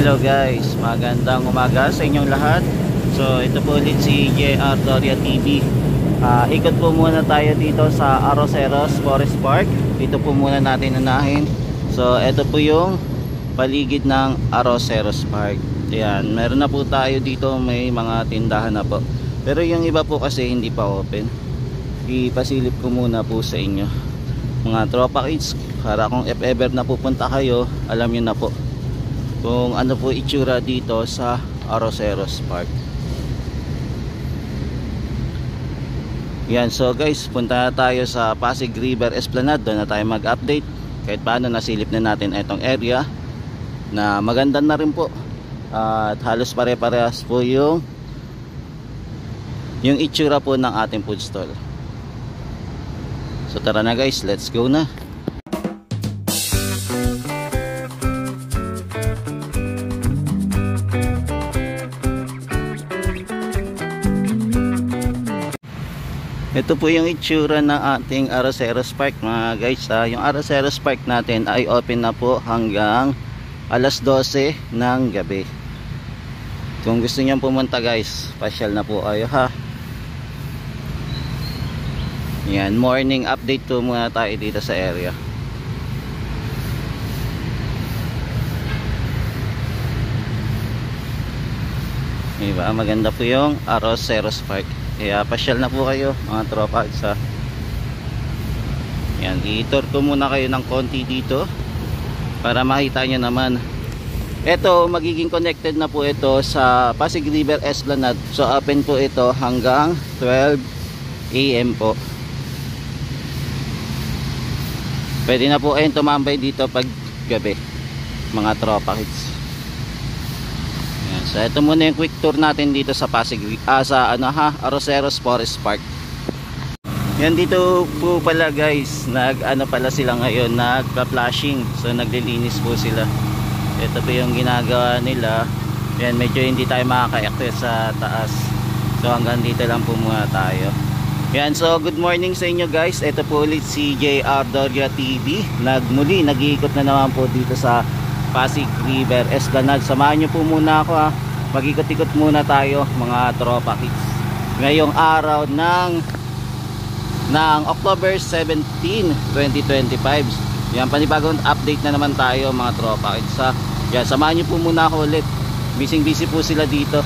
Hello guys, magandang umaga sa inyong lahat. So ito po ulit si JR Doria TV. Ikot po muna tayo dito sa Arroceros Forest Park. Ito po muna natin unahin. So ito po yung paligid ng Arroceros Park. Ayan, meron na po tayo dito, may mga tindahan na po. Pero yung iba po kasi hindi pa open. Ipasilip ko muna po sa inyo, mga tropa kids, para kung if ever na pupunta kayo, alam nyo na po kung ano po itsura dito sa Arroceros Park. Yan, so guys, punta na tayo sa Pasig River Esplanade. Doon na tayo mag-update. Kahit paano nasilip na natin itong area na maganda na rin po. At halos pare-parehas po yung itsura po ng ating food stall. So tara na guys, let's go na. Ito po yung itsura ng ating Arroceros Park mga guys. Yung Arroceros Park natin ay open na po hanggang alas 12 ng gabi. Kung gusto niyo pumunta guys, pasyal na po kayo ha. Yan, morning update po muna tayo dito sa area. Diba, maganda po yung Arroceros Park. Kaya pasyal na po kayo mga tropa sa. Yan, i-tour ko muna kayo ng konti dito para makita nyo naman. Ito, magiging connected na po ito sa Pasig River Esplanade. So open po ito hanggang 12 AM po. Pwede na po kayong tumambay dito pag gabi mga tropa kids. So ito muna yung quick tour natin dito sa Pasig Arroceros Forest Park. Yan, dito po pala guys, pala sila ngayon, nagpa-flashing. So naglilinis po sila. Ito po yung ginagawa nila. Yan, medyo hindi tayo makaka-access sa taas. So hanggang dito lang po muna tayo. Yan, so good morning sa inyo guys. Ito po ulit si JR Doria TV. Nag-iikot na naman po dito sa Pasig River Esplanade. Samahan nyo po muna ako ha. Mag-ikot-ikot muna tayo mga tropa kids. Ngayong araw ng October 17, 2025. Yan, panibagong update na naman tayo mga tropa kids ha. Yan, samahan nyo po muna ako ulit. Busy po sila dito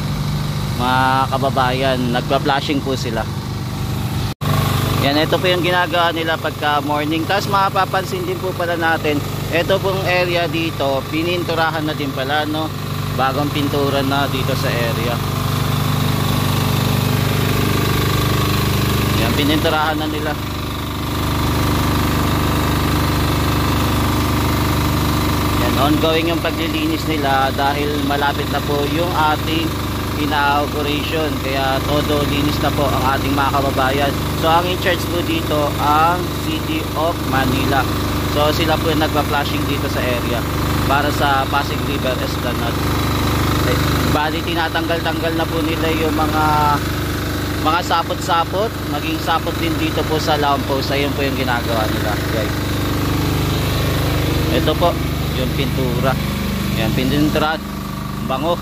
mga kababayan. Nagpa-flashing po sila. Yan, ito po yung ginagawa nila pagka morning. Tapos mapapansin din po pala natin, ito pong area dito, pininturahan na din pala, no? Bagong pintura na dito sa area. Yan, pininturahan na nila. Yan, ongoing yung paglilinis nila dahil malapit na po yung ating inauguration. Kaya todo linis na po ang ating mga kababayan. So ang in charge po dito ang City of Manila. So sila po yung nagpa-flashing dito sa area para sa Pasig River Esplanade. Bali tinatanggal-tanggal na po nila yung mga sapot-sapot, maging sapot din dito po sa lamppost. Ayun po yung ginagawa nila guys. Ito po yung pintura. Ayan, pintura, bango.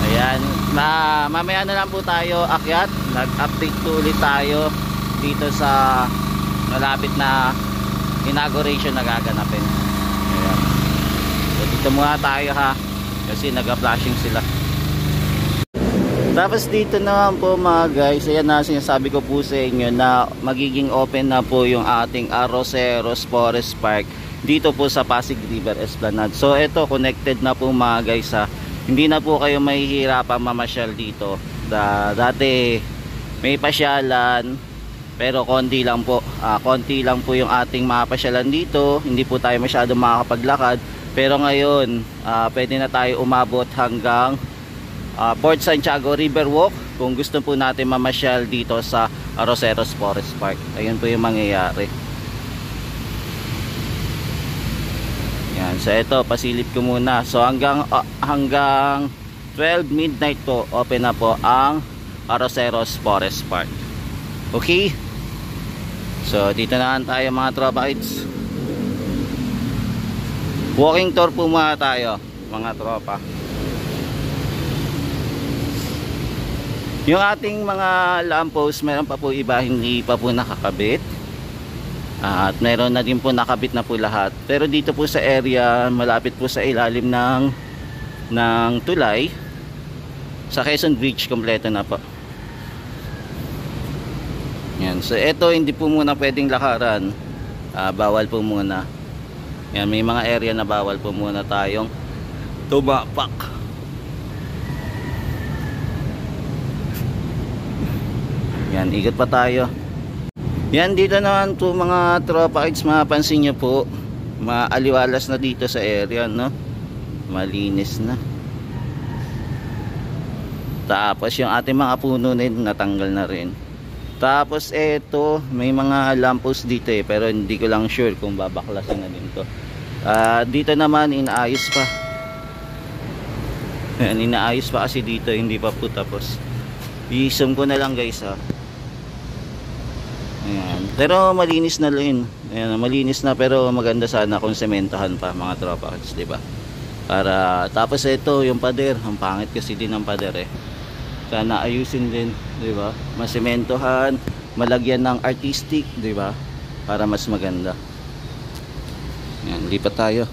Ayan, mamaya na lang po tayo akyat. Nag-update po ulit tayo dito sa malapit na inauguration na gaganapin. Ayan. So dito muna tayo ha, kasi nag-flashing sila. Tapos dito naman po mga guys, ayan na sinasabi ko po sa inyo na magiging open na po yung ating Arroceros Forest Park dito po sa Pasig River Esplanade. So ito, connected na po mga guys ha. Hindi na po kayo mahihirapan mamasyal dito. Dati may pasyalan, pero konti lang po. Konti lang po yung ating mga pasyalan dito. Hindi po tayo masyadong makakapaglakad. Pero ngayon, pwede na tayo umabot hanggang Port Santiago River Walk kung gusto po natin mamasyal dito sa Arroceros Forest Park. Ayun po yung mangyayari. Yan, so ito, pasilip ko muna. So hanggang 12 midnight po, open na po ang Arroceros Forest Park. Okay? So dito na tayo mga tropa kids. Walking tour po muna tayo. mga tropa. Yung ating mga lamppost, meron pa po iba hindi pa po nakakabit. At meron na din po nakabit na po lahat. Pero dito po sa area, malapit po sa ilalim ng tulay, sa Quezon Bridge, kompleto na po. Yan. So ito hindi po muna pwedeng lakaran. Bawal po muna. Yan, may mga area na bawal po muna tayong tumapak. Yan, ikot pa tayo. Yan, dito naman po mga tropa kids, mapapansin nyo po, maaliwalas na dito sa area, no? Malinis na. Tapos yung ating mga puno din natanggal na rin. Tapos eto, may mga lamppost dito pero hindi ko lang sure kung babaklasin na din to. Dito naman inaayos pa. Yan, inaayos pa kasi dito, hindi pa po tapos. I-zoom ko na lang guys ha. Ayan. Pero malinis na rin. Ayan, malinis na pero maganda sana kung sementahan pa mga tropa kids, di ba? Para tapos ito yung pader, ang pangit kasi din ng pader Sana ayusin din, di ba? Masementohan, malagyan ng artistic, di ba? Para mas maganda. Ayan, lipat tayo.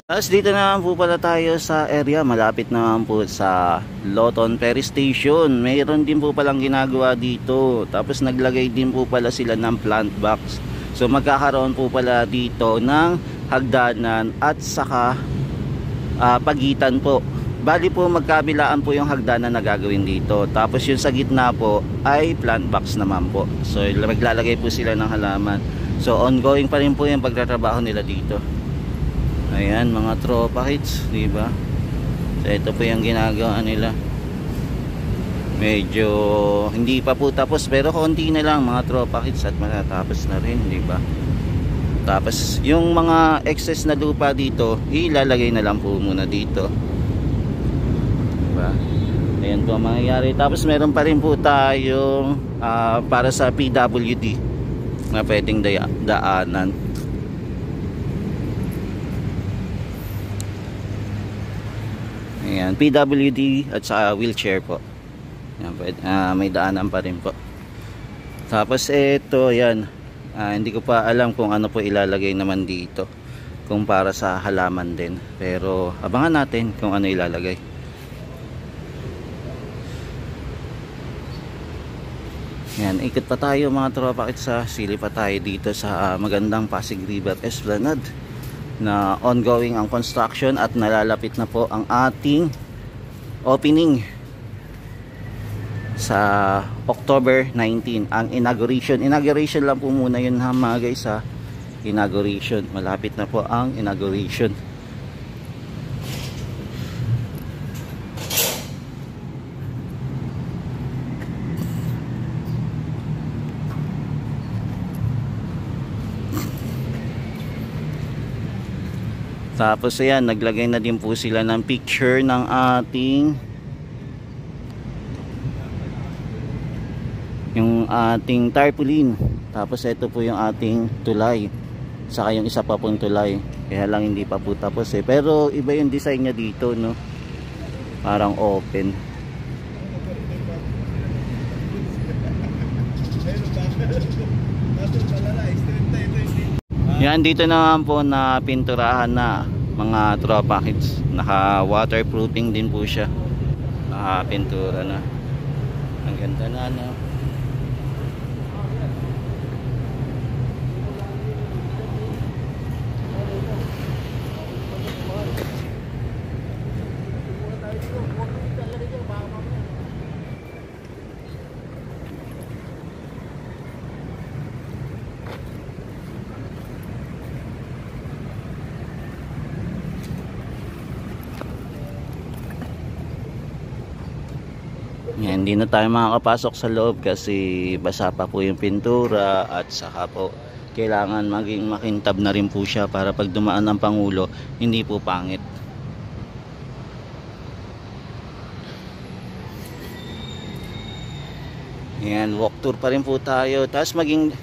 Tapos dito naman po pala tayo sa area, malapit naman po sa Loton Ferry Station. Mayroon din po palang ginagawa dito. Tapos naglagay din po pala sila ng plant box. So magkakaroon po pala dito ng hagdanan at saka pagitan po. Bali po magkabilaan po yung hagdanan na gagawin dito. Tapos yung sa gitna po ay plant box naman po. So maglalagay po sila ng halaman. So ongoing pa rin po yung pagtatrabaho nila dito. Ayan mga tropa kids, di ba? So ito po yung ginagawa nila. Medyo hindi pa po tapos pero konti na lang mga tropa kids at matatapos na rin, di ba? Tapos yung mga excess na lupa dito, ilalagay na lang po muna dito. Di ba? Ayan po ang mangyayari. Tapos meron pa rin po tayong para sa PWD na pwedeng daanan. Ayan, PWD at saka wheelchair po. Ayan, may daanan pa rin po. Tapos ito, yan. Hindi ko pa alam kung ano po ilalagay naman dito. Kung para sa halaman din. Pero abangan natin kung ano ilalagay. Ayan, ikot pa tayo mga tropa sa sili pa tayo dito sa magandang Pasig River Esplanade. Na ongoing ang construction at nalalapit na po ang ating opening sa October 19 ang inauguration lang po muna yun ha mga guys ha. Inauguration, malapit na po ang inauguration. Tapos ayan, naglagay na din po sila ng picture ng ating tarpaulin. Tapos ito po yung ating tulay. Saka yung isa pa pong tulay. Kaya lang hindi pa po tapos Pero iba yung design niya dito, no? Parang open. Yan, dito naman po na pinturahan na mga tropa kids. Naka waterproofing din po siya. Naka pintura na. Ang ganda na no. Yan, hindi na tayo makakapasok sa loob kasi basa pa po yung pintura at saka po kailangan maging makintab na rin po siya para pag dumaan ng Pangulo hindi po pangit. Ayan, walk tour pa rin po tayo. Tapos maging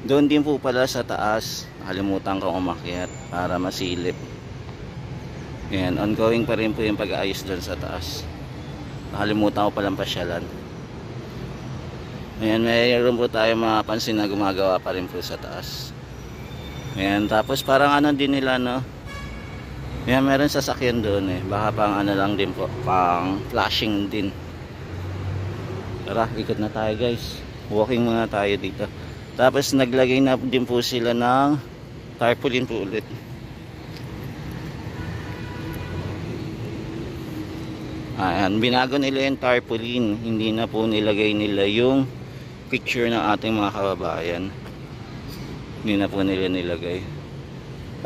doon din po pala sa taas. Nakalimutan kong umakyat para masilip. Ayan, ongoing pa rin po yung pag-aayos doon sa taas. Nakalimutan ko palang pasyalan. Ayan, mayroon po tayo mapansin na gumagawa pa rin po sa taas. Ayan, tapos parang ano din nila, no? Ayan, meron sasakyan doon eh. Baka pang ano lang din po, pang flashing din. Tara, ikot na tayo guys. Walking muna tayo dito. Tapos naglagay na din po sila ng tarpaulin po ulit. Ayan, binago nila yung tarpaulin. Hindi na po nilagay nila yung picture ng ating mga kababayan. Hindi na po nila nilagay.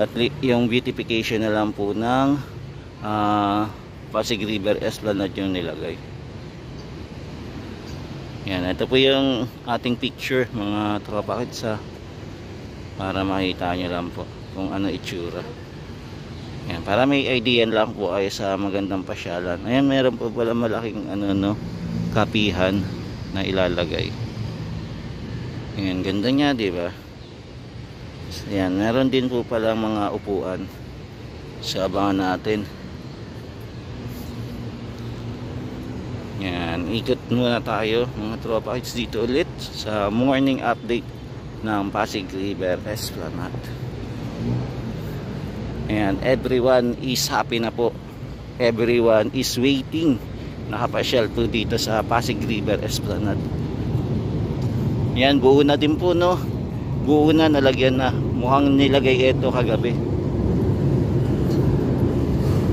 At yung beautification na lang po ng Pasig River Esplanade yung nilagay. Yan, ito po yung ating picture mga tropa kitsa, para makita nyo lang po kung ano itsura. Yan, para may idea lang po ay sa magandang pasyalan. Ayan, meron po pala malaking ano, no, kapihan na ilalagay. Yan, ganda nya, di ba? Yan, meron din po pala mga upuan sa abangan natin. Yan, ikot muna tayo mga tropa kids dito ulit sa morning update ng Pasig River Esplanade. Ayan, everyone is happy na po. Everyone is waiting. Nakapasyal po dito sa Pasig River Esplanade. Yan, buo na din po, no? Buo na, nalagyan na. Mukhang nilagay ito kagabi.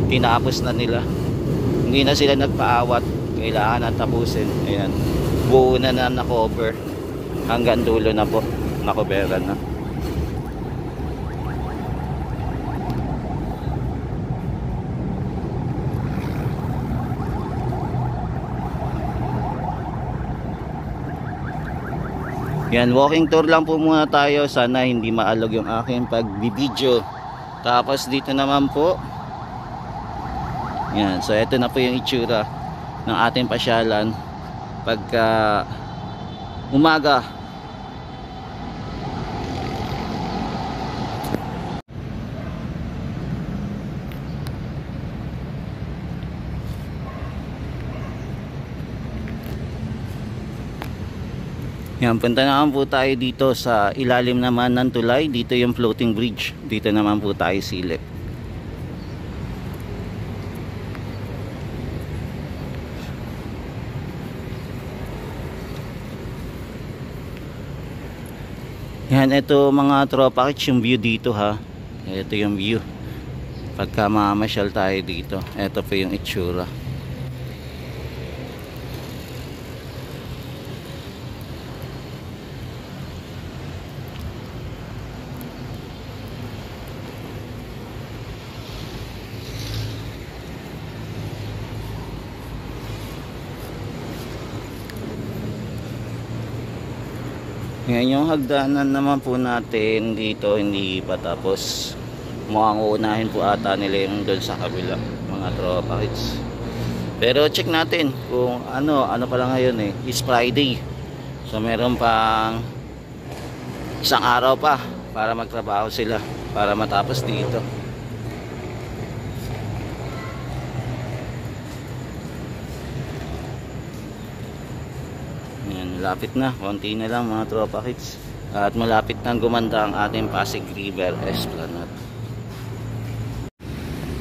Tinapos na nila. Hindi na sila nagpaawat. Kailangan na tapusin. Ayan, buo na na-cover hanggang dulo na po, nakoberan na. Yan, walking tour lang po muna tayo. Sana hindi maalog yung aking pagbibideo. Tapos dito naman po, yan, so ito na po yung itsura ng ating pasyalan pagka umaga. Yan, punta naman po tayo dito sa ilalim naman ng tulay. Dito yung floating bridge. Dito naman po tayo silip. Yan, ito mga tropa kits, yung view dito ha. Ito yung view pagka mamasyal tayo dito. Ito po yung itsura. Ngayon yung hagdanan naman po natin dito hindi pa tapos. Mukhang uunahin po ata nila yung doon sa kabila mga tropa hits. Pero check natin kung ano pala ngayon eh, is Friday. So meron pang isang araw pa para magtrabaho sila para matapos dito. Malapit na, konti na lang mga tropa hits. At malapit nang gumanda ang ating Pasig River Esplanade.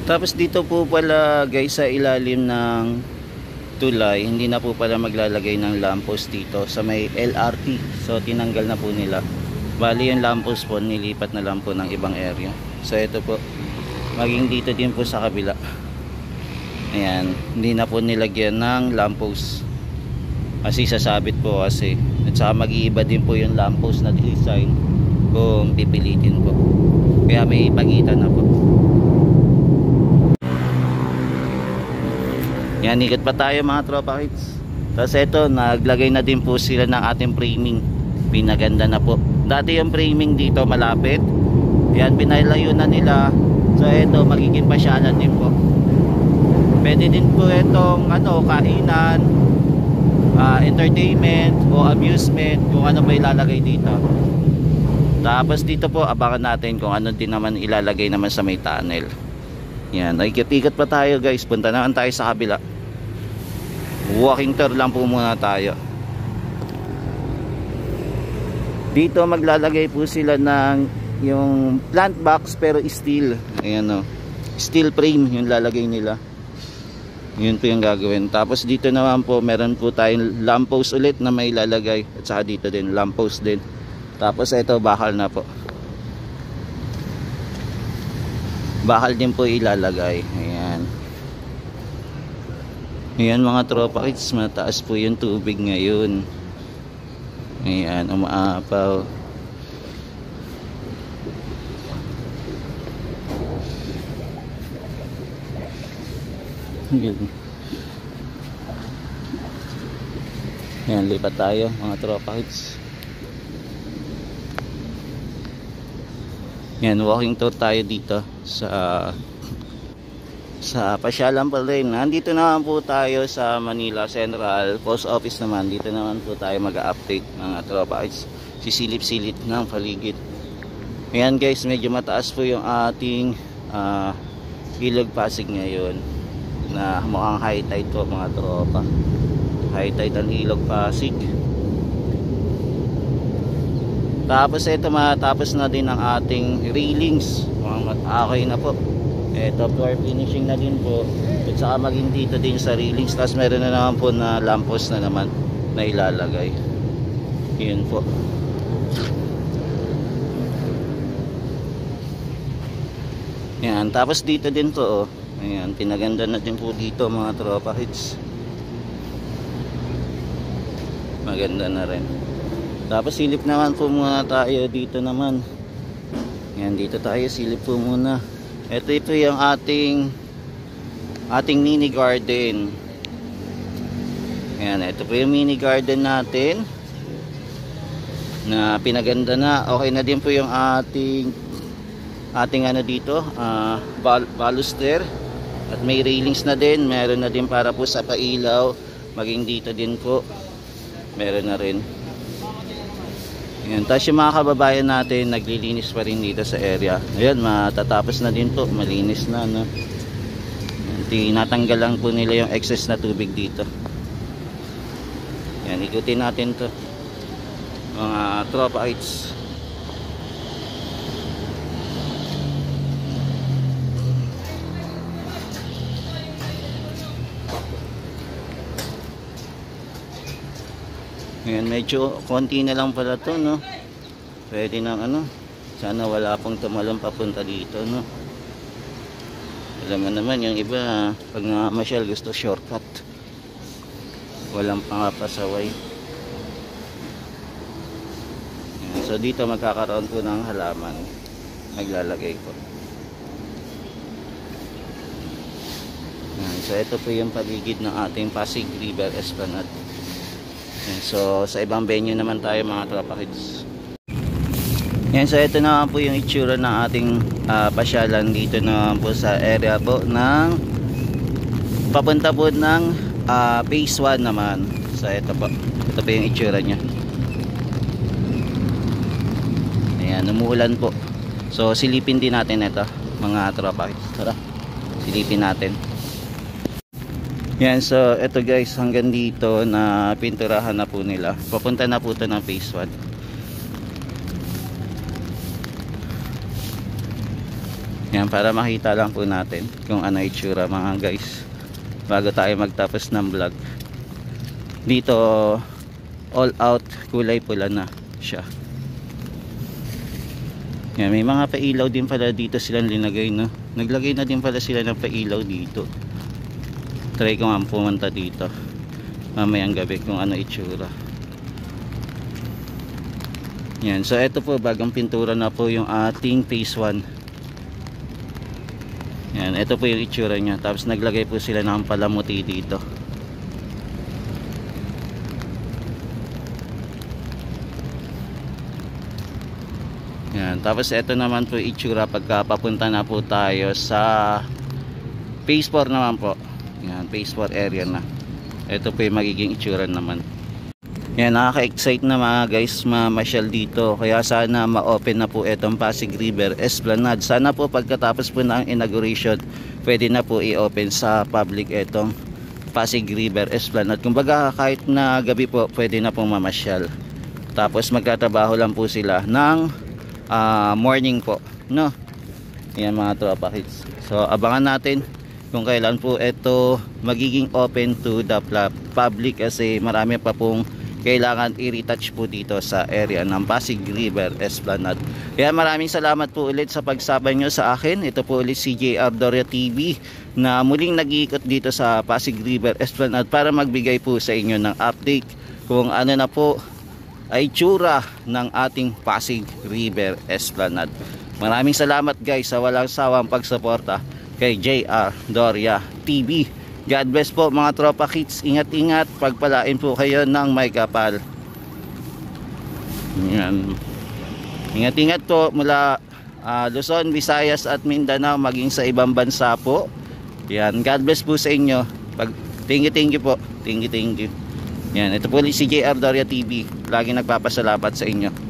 Tapos dito po pala guys sa ilalim ng tulay, hindi na po pala maglalagay ng lamppost dito sa may LRT. So tinanggal na po nila. Bali yung lamppost po nilipat na lang po ng ibang area. So ito po, maging dito din po sa kabila. Ayan, hindi na po nilagyan ng lamppost. Kasi sasabit po kasi. At saka mag-iiba din po yung lamppost na design kung pipilitin po. Kaya may pagitan na po. Yan, ikot pa tayo mga tropa hits. Tapos ito, naglagay na din po sila ng ating framing. Pinaganda na po. Dati yung framing dito malapit. Yan, pinalayo na nila. So ito, magiging pasyalan din po. Pwede din po itong kainan. entertainment o amusement, kung ano ba ilalagay dito. Tapos dito po abangan natin kung ano din naman ilalagay naman sa may tunnel. Yan, ikot-ikot pa tayo guys, punta naman tayo sa kabila. Walking tour lang po muna tayo. Dito maglalagay po sila ng yung plant box pero steel. Ayan o, steel frame yung lalagay nila. Yun po yung gagawin. Tapos dito naman po meron po tayong lamppost ulit na may ilalagay. At saka dito din lamppost din. Tapos ito bakal na po. Bakal din po ilalagay. Ayan. Ayan mga tropa kids, mataas po yung tubig ngayon. Ayan, umaapaw. Ayan, lipat tayo mga tropa kids. Ayan, walking tour tayo dito sa pasyalan pa rin. Nandito naman po tayo sa Manila Central Post Office naman. Dito naman po tayo mag-update mga tropa kids. Sisilip-silip ng paligid. Ayan guys, medyo mataas po yung ating Ilog Pasig ngayon. Na mukhang high tide po mga tropa. High tide ang Ilog Pasig. Tapos ito matapos na din ang ating railings. Okay na po. Ito floor finishing na din po. At saka maging dito din sa railings. Tapos meron na naman po na lamppost na naman na ilalagay. Yun po. Yan. Tapos dito din po oh. Ayan, pinaganda na din po dito mga tropa hits. Maganda na rin. Tapos silip naman po muna tayo dito naman. Yan, dito tayo silip po muna. Ito yung ating mini garden. Yan, ito po yung mini garden natin na pinaganda na. Okay na din po yung ating ano dito, baluster. At may railings na din. Meron na din para po sa pailaw. Maging dito din po meron na rin. Ayan, tapos yung mga kababayan natin naglilinis pa rin dito sa area. Ayan, matatapos na din po, malinis na no? Ayan, tinatanggal lang po nila yung excess na tubig dito. Ayan, ikutin natin to mga tropa kids. Ayan, medyo konti na lang pala to no. Pwede nang ano. Sana wala pong tumalon papunta dito no. Alam mo naman yung iba pag namamasyal gusto shortcut. Walang pangapasaway. Ayan, so dito magkakaroon po ng halaman. Maglalagay ko. Ayan, so ito po yung paligid ng ating Pasig River Esplanade. So sa ibang venue naman tayo mga tropa kids. Yan, so ito naman po yung itsura ng ating pasyalan dito naman po sa area po ng papunta po ng phase 1 naman. So ito po yung itsura nya. Ayan, umuulan po. So silipin din natin ito mga tropa kids. Tara, silipin natin. Yan, so eto guys, hanggang dito na pinturahan na po nila. Papunta na po ito ng phase 1. Yan, para makita lang po natin kung ano itsura mga guys bago tayo magtapos ng vlog. Dito all out kulay pula na siya. Yan, may mga pailaw din pala dito silang linagay no. Naglagay na din pala sila ng pailaw dito. Try ko nga pumunta dito mamayang gabi kung ano itsura. Yan, so ito po bagong pintura na po yung ating phase 1. Yan, ito po yung itsura nya. Tapos naglagay po sila ng palamuti dito. Yan, tapos ito naman po itsura pagka papunta na po tayo sa phase 4 naman po. Yan, phase 4 area na. Ito po yung magiging itsura naman. Yan, nakaka-excite na mga guys mamasyal dito. Kaya sana ma-open na po itong Pasig River Esplanade. Sana po pagkatapos po ng inauguration, pwede na po i-open sa public itong Pasig River Esplanade. Kumbaga kahit na gabi po, pwede na pong mamasyal. Tapos magtatrabaho lang po sila ng morning po, no? Yan mga tropa kids. So abangan natin kung kailan po ito magiging open to the public, kasi marami pa pong kailangan i-retouch po dito sa area ng Pasig River Esplanade. Kaya maraming salamat po ulit sa pagsabay nyo sa akin. Ito po ulit si JR Doria TV na muling nag-iikot dito sa Pasig River Esplanade para magbigay po sa inyo ng update kung ano na po ay tsura ng ating Pasig River Esplanade. Maraming salamat guys sa walang sawang pagsuporta kay JR Doria TV. God bless po mga tropa kids. Ingat-ingat. Pagpalain po kayo ng may kapal. Yan. Ingat-ingat po mula Luzon, Visayas at Mindanao, maging sa ibang bansa po. Yan. God bless po sa inyo. Thank you po. Thank you. Yan. Ito po si JR Doria TV. Lagi nagpapasalamat sa inyo.